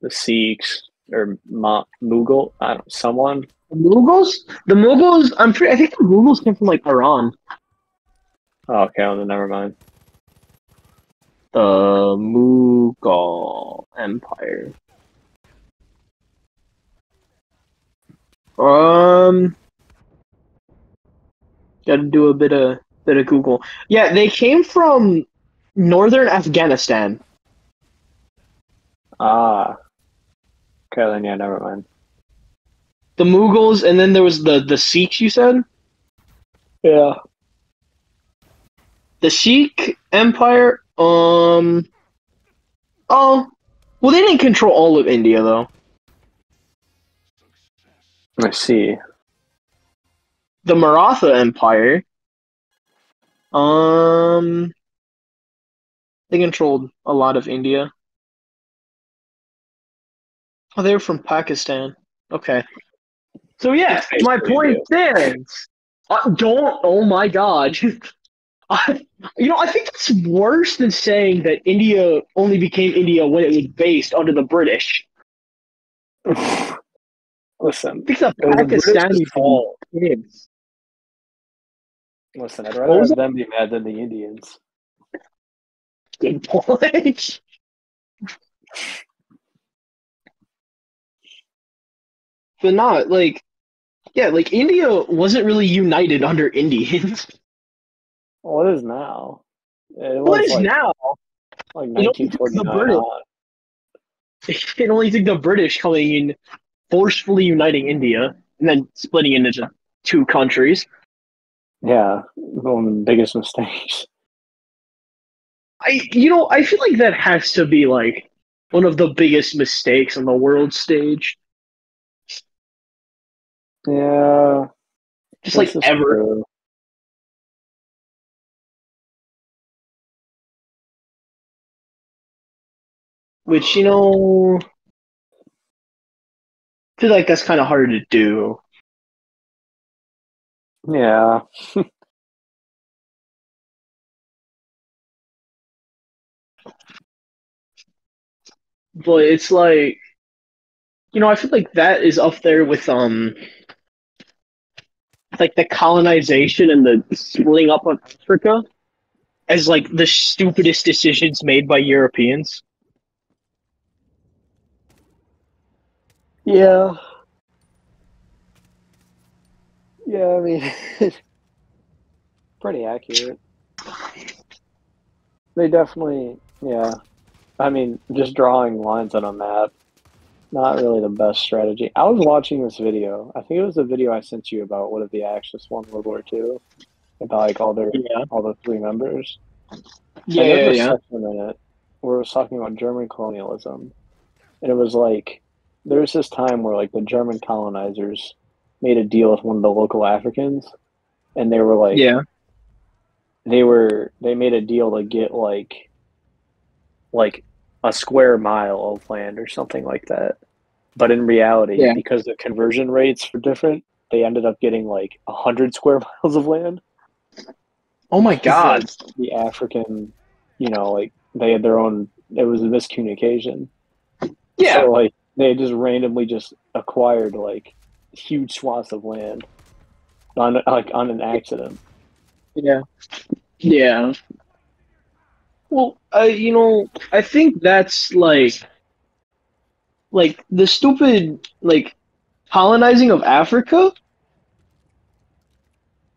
the Sikhs or Mughal. I don't someone. The Mughals? The Mughals, I think the Mughals came from like Iran. Oh, okay, well, then never mind. The Mughal Empire. Gotta do a bit of Google. Yeah, they came from northern Afghanistan. Ah, okay, then yeah, never mind. The Mughals, and then there was the Sikhs. You said Yeah. the Sikh Empire. Oh, well, they didn't control all of India though. I see. The Maratha Empire. Um, they controlled a lot of India. Oh, they were from Pakistan. Okay. So yeah, It's my basically point India. stands. Don't. Oh my God. I, I think that's worse than saying that India only became India when it was based under the British. Listen, Because the it was the British's Pakistanis and fault. kids. Listen, I'd What rather was have that? them be mad than the Indians. Good point. But not like, yeah, like India wasn't really united under Indians. Well, it is now. It What was is now? like It only took the 1949 British. on. It only took the British coming in, forcefully uniting India, and then splitting it into two countries. Yeah, one of the biggest mistakes. I feel like that has to be like one of the biggest mistakes on the world stage, Yeah, just this like is ever. true. Which I feel like that's kind of hard to do. Yeah, But it's like I feel like that is up there with like the colonization and the splitting up of Africa as like the stupidest decisions made by Europeans. yeah, yeah. I mean, pretty accurate. They definitely, yeah. I mean, just drawing lines on a map, not really the best strategy. I was watching this video. I think it was the video I sent you about what if the Axis won World War II, about like Yeah, all the three members. yeah, And there's yeah, a yeah. section in it where it was talking about German colonialism. And it was like there was this time where like the German colonizers made a deal with one of the local Africans and they were like Yeah, they made a deal to get like a square mile of land or something like that. But in reality, yeah. because the conversion rates were different, they ended up getting like 100 square miles of land Oh my because like God. the African, like they had their own. It was a miscommunication. Yeah, So like they just randomly just acquired like huge swaths of land on an accident. yeah, yeah. Well, I think that's like the stupid like colonizing of Africa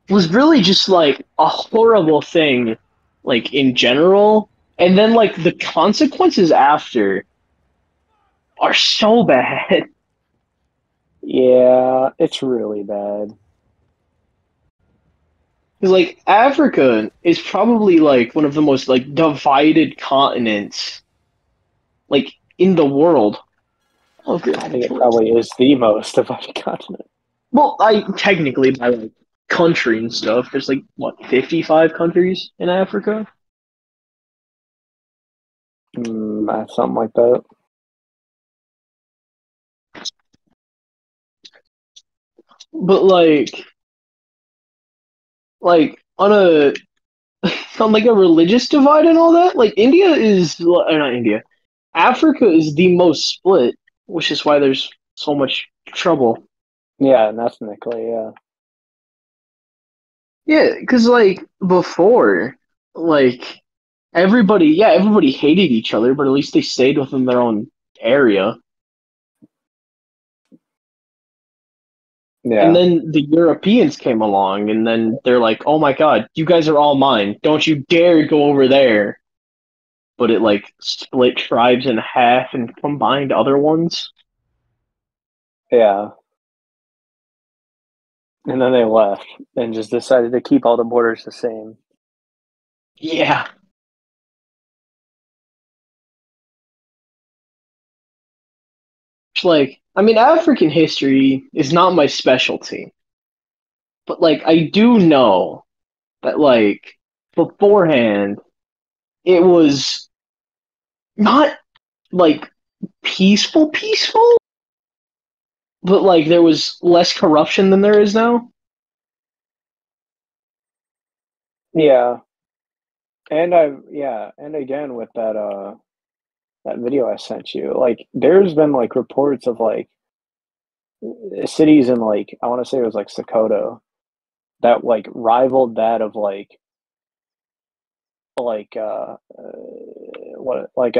was really just like a horrible thing, like in general, and then like the consequences after are so bad. Yeah, it's really bad. Because like Africa is probably like one of the most like divided continents like in the world. Okay. I think it probably is the most divided continent. Well, I technically by like country and stuff, there's like what 55 countries in Africa, Something like that. but like on a on like a religious divide and all that, like India is or not India, Africa is the most split, which is why there's so much trouble. Yeah, and ethnically, yeah. Yeah, because like before, like everybody hated each other, but at least they stayed within their own area. And Yeah. then the Europeans came along, and then they're like, "Oh my God, you guys are all mine! Don't you dare go over there!" But it like split tribes in half and combined other ones. Yeah. And then they left and just decided to keep all the borders the same. Yeah, it's like I mean, African history is not my specialty, but like I do know that like beforehand, it was not like peaceful, but like there was less corruption than there is now. Yeah, and again with that video I sent you, like there's been like reports of like cities in like I want to say it was like Sokoto that like rivaled that of like what like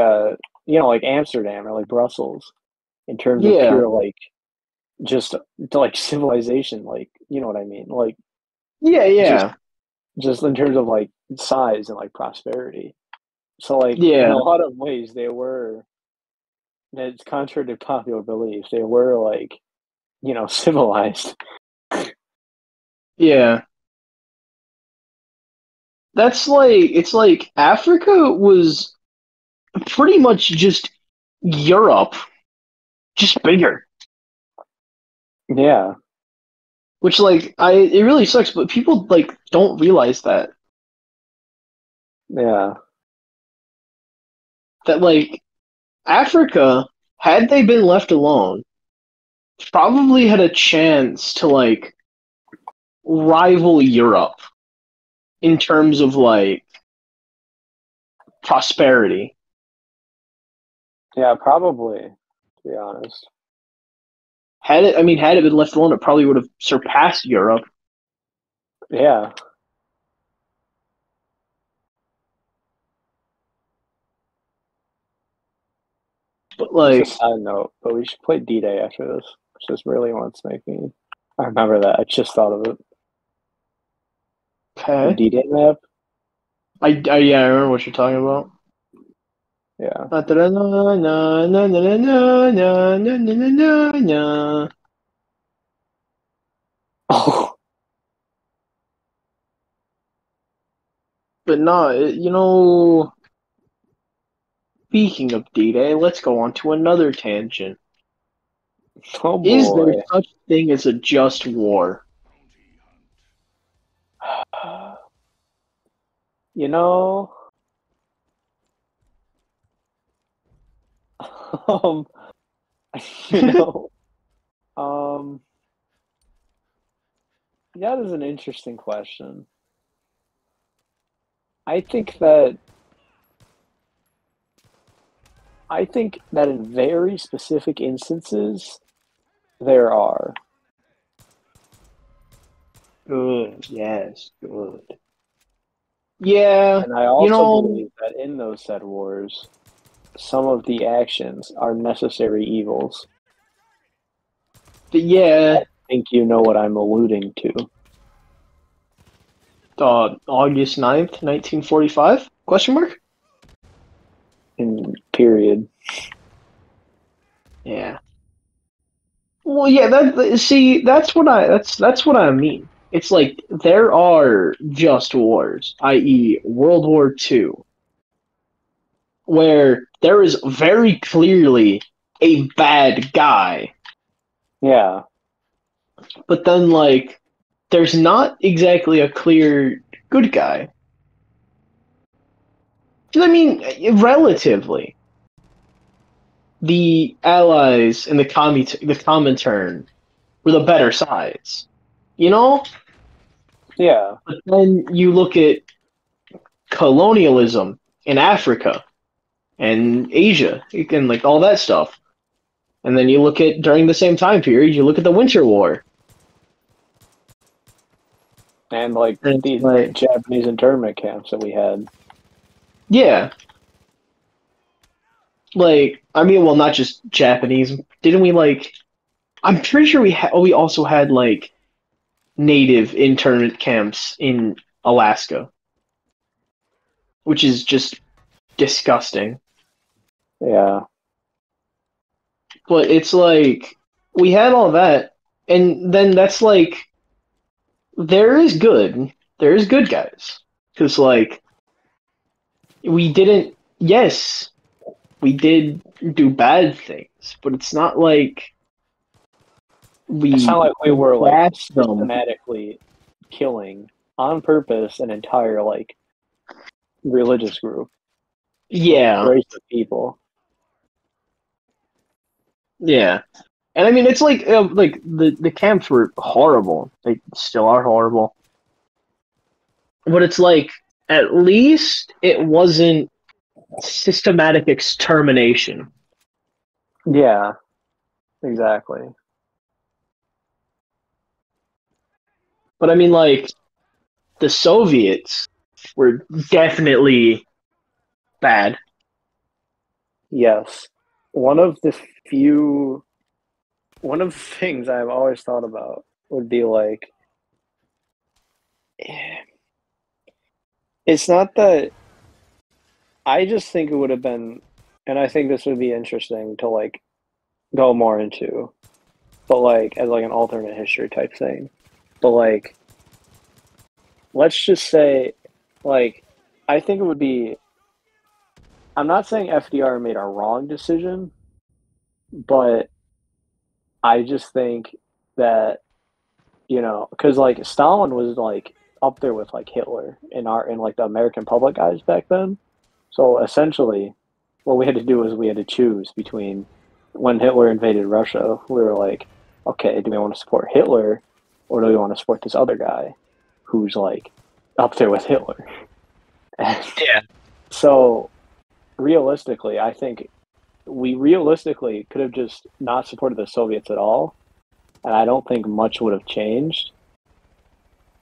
like Amsterdam or like Brussels in terms of Yeah, pure like just to like civilization, like you know what I mean, like yeah, just yeah, just in terms of like size and like prosperity. So like in yeah, a lot of ways they were, it's contrary to popular belief, they were like civilized. yeah. That's like it's like Africa was pretty much just Europe, just bigger. Yeah, Which like it really sucks, but people like don't realize yeah, that like Africa, had they been left alone, probably had a chance to like rival Europe in terms of like prosperity. yeah, probably, to be honest. Had it been left alone, it probably would have surpassed Europe. Yeah. But Just a like, side note, but we should play D-Day after this, which just really wants to make me. I remember that. I just thought of it. The okay, D-Day map. yeah, I remember what you're talking about. Yeah. Oh, But no, speaking of D-Day, let's go on to another tangent. oh Is there boy. such thing as a just war? You know, um, you know, um, that is an interesting question. I think that I think that in very specific instances there are. Good, yes, good. Yeah, And I you also know, believe that in those said wars, some of the actions are necessary evils. yeah, I think you know what I'm alluding to. August 9th, 1945? Question mark? In period. Yeah. Well, yeah, see, that's what I mean. It's like there are just wars, i.e., World War II, where there is very clearly a bad guy, Yeah. but then like there's not exactly a clear good guy. I mean, relatively, the Allies and the Comintern were the better sides, you know. Yeah. But then you look at colonialism in Africa and Asia and like all that stuff. And then you look at during the same time period, you look at the Winter War. And like And it's the like, Japanese internment camps that we had. yeah, like I mean, well, not just Japanese. Didn't we like? I'm pretty sure we also had like native internment camps in Alaska, which is just disgusting. Yeah. But it's like we had all that, and then that's like there is good. There is good guys. Because, like, we didn't, yes, we did do bad things, but it's not like It's not we like we were like grasped them. systematically killing on purpose an entire like religious group, like Yeah, race of people. yeah. And I mean, it's like the camps were horrible. They still are horrible. But it's like at least it wasn't systematic extermination. Yeah, exactly. But I mean, like the Soviets were definitely bad. Yes. One of the few, one of the things I've always thought about would be like, it's not that I just think it would have been, and I think this would be interesting to like go more into, but like as like an alternate history type thing. But like, let's just say, like, I think it would be, I'm not saying FDR made a wrong decision, but I just think that, because like Stalin was like up there with like Hitler in like the American public eyes back then. So essentially, what we had to do was we had to choose between when Hitler invaded Russia, we were like, okay, do we want to support Hitler or do we want to support this other guy who's like up there with Hitler? And Yeah. so realistically, I think we realistically could have just not supported the Soviets at all, and I don't think much would have changed.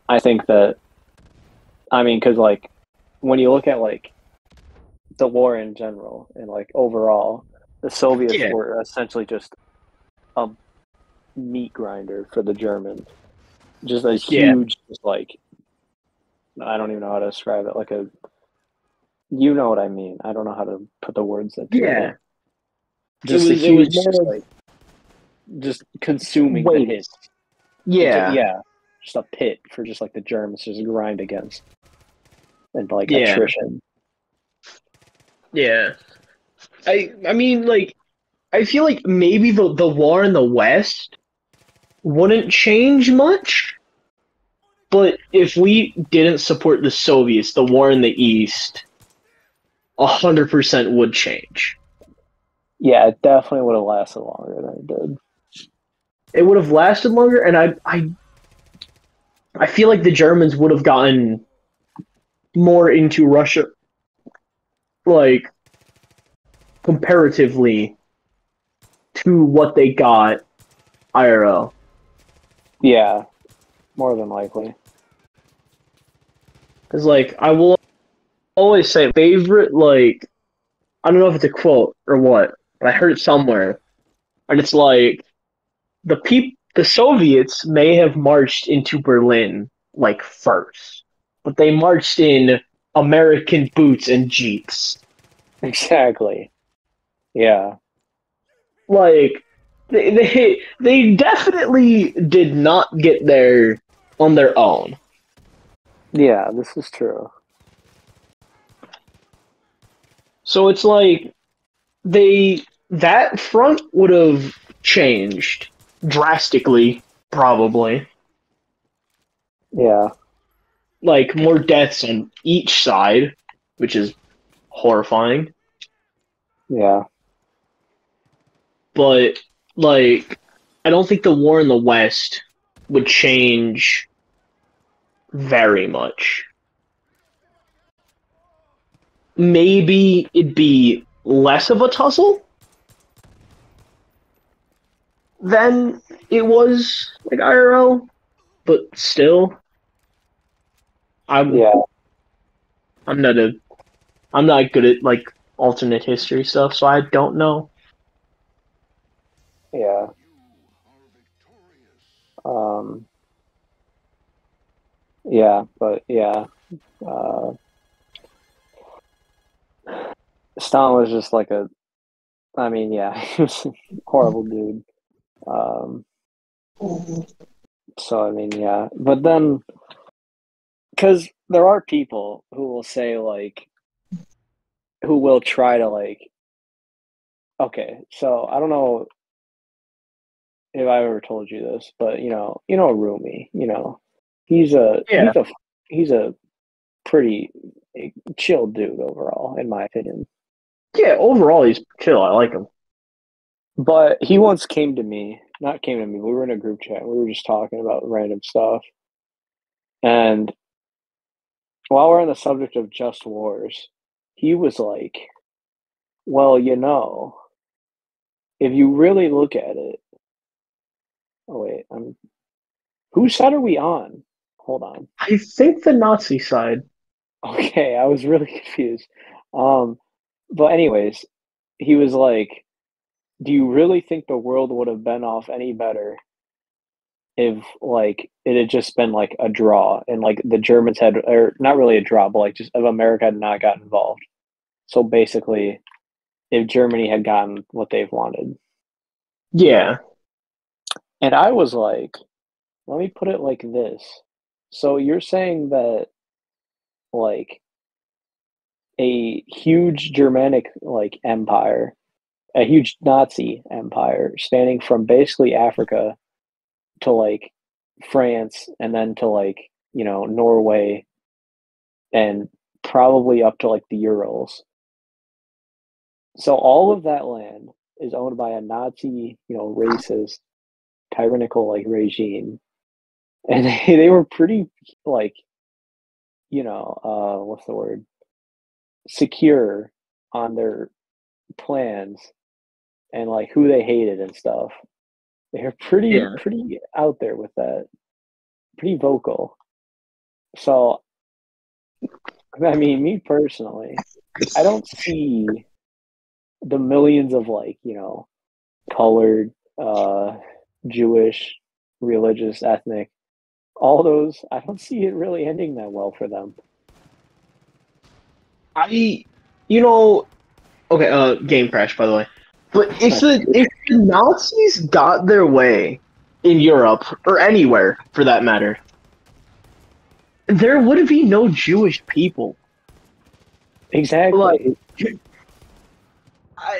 I think that, I mean, because like when you look at like the war in general and like overall, the Soviets Yeah. were essentially just a meat grinder for the Germans. Just a Yeah. huge, just like, I don't even know how to describe it. Like you know what I mean. I don't know how to put the words into it. Yeah. Just a It was huge, just more of like, just consuming the hits. waste. Yeah. Yeah, just a pit for just like the Germans to just grind against and like Yeah. attrition. Yeah. I mean like I feel like maybe the war in the West wouldn't change much, but if we didn't support the Soviets, the war in the East 100% would change. Yeah, it definitely would have lasted longer than it did. It would have lasted longer, and I feel like the Germans would have gotten more into Russia, like comparatively to what they got IRL. Yeah, more than likely. Because like I will always say favorite like I don't know if it's a quote or what, but I heard it somewhere, and it's like the Soviets may have marched into Berlin like first, but they marched in American boots and jeeps. Exactly. Yeah. Like they definitely did not get there on their own. Yeah, this is true. So it's like they that front would have changed drastically, probably. Yeah. Like more deaths on each side, which is horrifying. Yeah. But like I don't think the war in the West would change very much. Maybe it'd be less of a tussle than it was like IRL, but still, I'm Yeah. I'm not a I'm not good at like alternate history stuff, so I don't know. Yeah. Um, yeah, but yeah. Uh, Stalin was just like I mean, yeah, he was a horrible dude. Um, so I mean, yeah. But then, because there are people who will say like, who will try to like, okay, so I don't know if I ever told you this, but Rumi, he's a Yeah, he's a pretty chill dude overall, in my opinion. Yeah, overall he's chill. I like him. But he once came to me, not came to me, we were in a group chat. We were just talking about random stuff. And while we're on the subject of just wars, he was like, well, if you really look at it, oh wait, whose side are we on? Hold on. I think the Nazi side. Okay, I was really confused. Um, but anyways, he was like, do you really think the world would have been off any better if like it had just been like a draw and like the Germans had, or not really a draw, but like just if America had not got involved? So basically, if Germany had gotten what they've wanted. Yeah. And I was like, let me put it like this. So you're saying that like a huge Germanic like empire, a huge Nazi empire spanning from basically Africa to like France and then to like, Norway and probably up to like the Urals. So all of that land is owned by a Nazi, racist, tyrannical like regime. And they were pretty like, what's the word? Secure on their plans and like who they hated and stuff. They're pretty Yeah. pretty out there with that. Pretty vocal. So I mean, me personally, I don't see the millions of like, colored, Jewish, religious, ethnic, all those, I don't see it really ending that well for them. I, you know, okay, game crash by the way. But if the Nazis got their way in Europe or anywhere for that matter, there would be no Jewish people. Like, Exactly.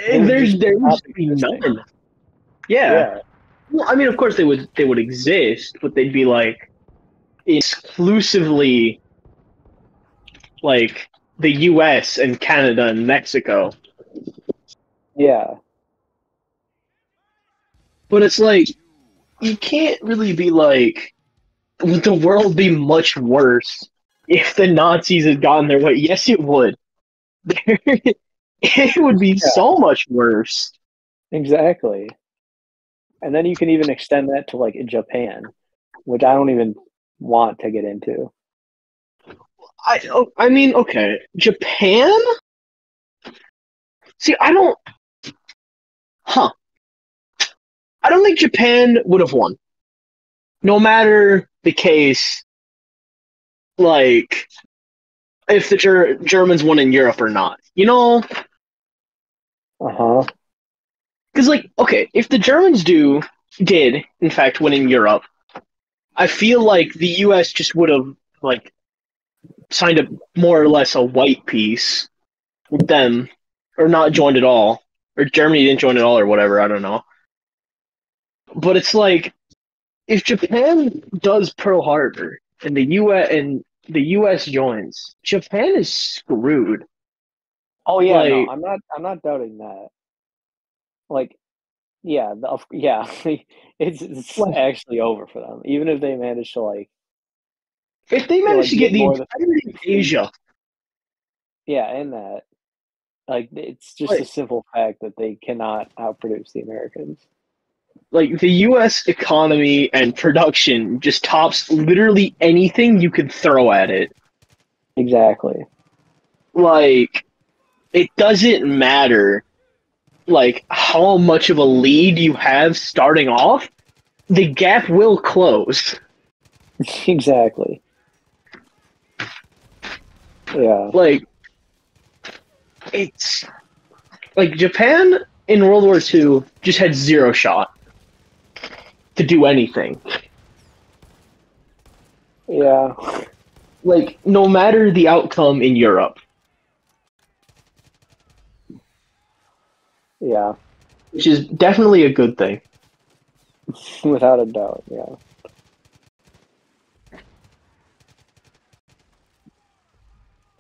They would there would stop just be existing. none. Yeah. Yeah, Well, I mean, of course they would exist, but they'd be like exclusively like the U.S. and Canada and Mexico. yeah, But it's like you can't really be like, would the world be much worse if the Nazis had gotten their way? Yes, it would. It would be yeah, so much worse. exactly. And then you can even extend that to like Japan, which I don't even want to get into. I mean, okay, Japan. See, huh? I don't think Japan would have won, no matter the case. Like, if the Germans won in Europe or not, Uh huh. because like, okay, if the Germans did in fact win in Europe, I feel like the U.S. just would have like signed a more or less a white peace with them, or not joined at all, or Germany didn't join at all, or whatever. I don't know. But it's like if Japan does Pearl Harbor and the U.S. joins, Japan is screwed. Oh yeah, no, Like I'm not doubting that. Like, yeah, yeah, it's like actually over for them. Even if they manage to if they manage to get get the more of the entirety of Asia, yeah, and that like it's just a like simple fact that they cannot outproduce the Americans. like the U.S. economy and production just tops literally anything you could throw at it. Exactly. Like it doesn't matter like how much of a lead you have starting off, the gap will close. Exactly. Yeah. Like it's like Japan in World War II just had zero shot to do anything. Yeah. Like no matter the outcome in Europe, Yeah. which is definitely a good thing. Without a doubt. Yeah.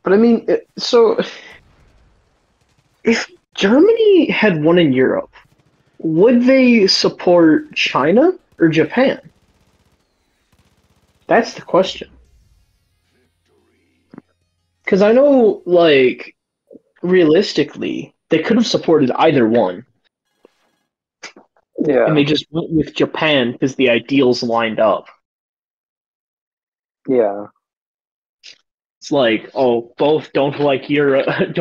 But I mean, so if Germany had won in Europe, would they support China or Japan? That's the question. Because I know, like, realistically, they could have supported either one, and Yeah, they just went with Japan because the ideals lined up. yeah, It's like, oh, both don't like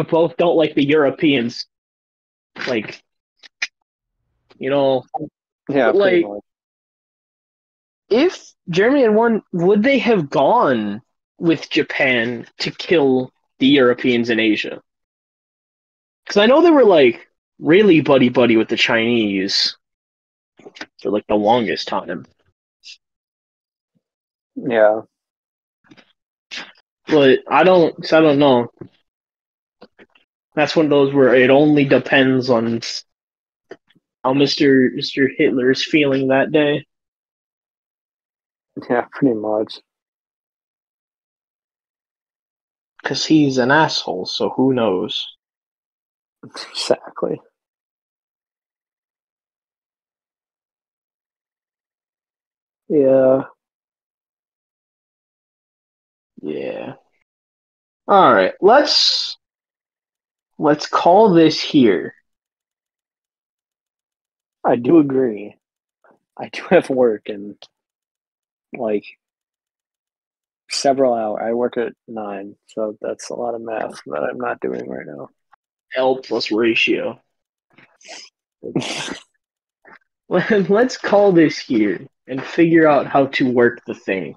both don't like the Europeans. Like, you know, yeah, but pretty like, much. if Germany had won, would they have gone with Japan to kill the Europeans in Asia? Because I know they were like really buddy buddy with the Chinese for like the longest time. Yeah, But I don't know. That's one of those where it only depends on how Mr. Hitler is feeling that day. yeah, pretty much. Because he's an asshole, so who knows? Exactly. Yeah, Yeah. All right, let's call this here. I do agree. I do have work in like several hours. I work at 9, so that's a lot of math that I'm not doing right now. L plus ratio. Let's call this here and figure out how to work the thing.